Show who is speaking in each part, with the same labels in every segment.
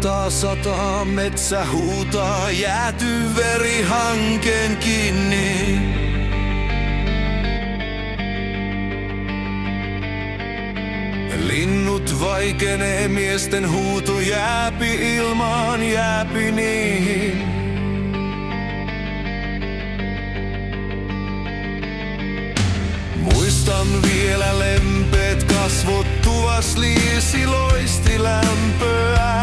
Speaker 1: Alkaa sataa, metsä huutaa, jäätyy veri hankkeen kiinni. Linnut vaikenee, miesten huuto jääpi ilmaan, jääpi niihin. Muistan vielä lempeät kasvot, tuvas liisi loisti lämpöä.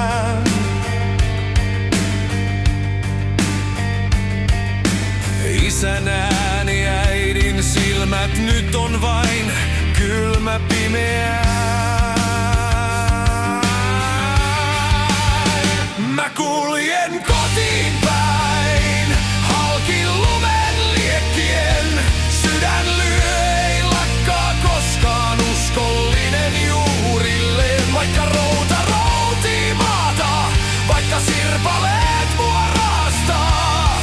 Speaker 1: Isän ääni, äidin silmät, nyt on vain kylmä pimeää. Mä kuljen kotiin päin, halki lumen liekkien. Sydän lyö, ei lakkaa koskaan, uskollinen juurilleen. Vaikka routa routii maata, vaikka sirpaleet mua raastaa.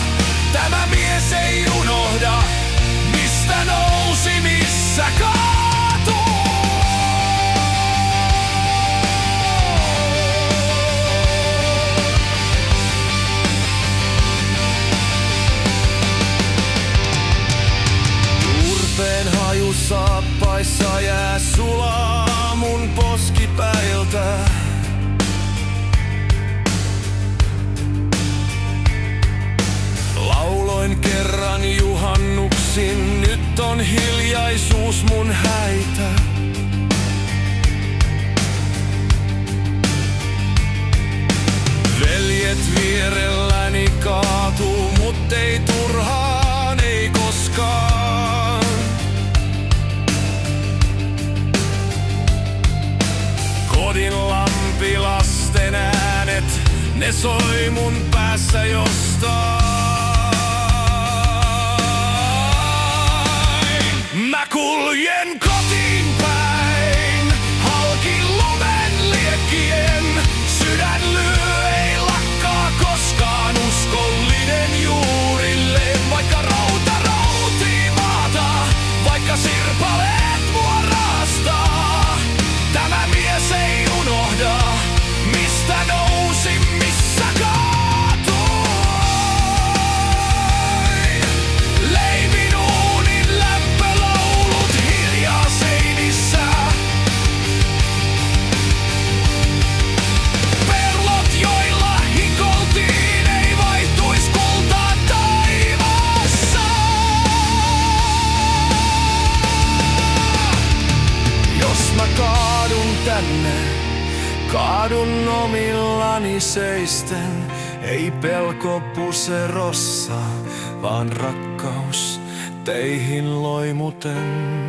Speaker 1: Tämä mies ei unohda, mistä nousi, missä kaatuu. Turpeen haju saappaissa jää sulaa mun poskipäiltä. Lauloin kerran juhannuksin, nyt on hiljaisuus mun häitä. Veljet vierelläni kaatuu, mut ei turhaan, ei koskaan. Kodin lampilasten äänet, ne soi mun päässä jostain. Mä kuljen kotiin päin, halki lumen liekkien. Sydän lyö, ei lakkaa koskaan, uskollinen juurilleen. Vaikka routa routii maata, vaikka sirpaleet mua raastaa. Tämä mies ei unohda, mistä nousi, missä kaatui. Leivin uunin lämpöloulut hiljaa seinissä. Pellot, joilla hikoltiin, ei vaihtuis kultaan taivaassa. Jos mä kaadun tänne, kaadun omillani seisten, ei pelko puserossa, vaan rakkaus teihin loimuten.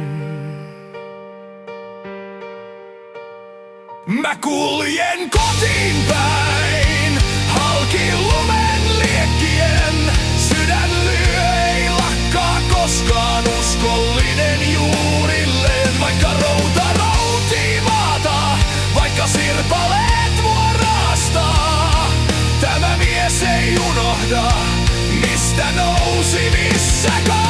Speaker 1: Mä kuljen kotiin päin, halki lumen liekkien. Sydän lyö, ei lakkaa koskaan, uskollinen juurilleen. Vaikka routa routii maata, vaikka sirpaleet mua raastaa. Tämä mies ei unohda, mistä nousi, missä kaatui.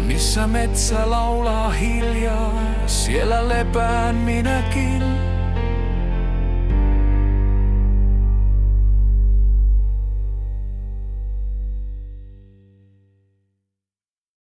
Speaker 1: Missä metsä laulaa hiljaa, siellä lepään minäkin.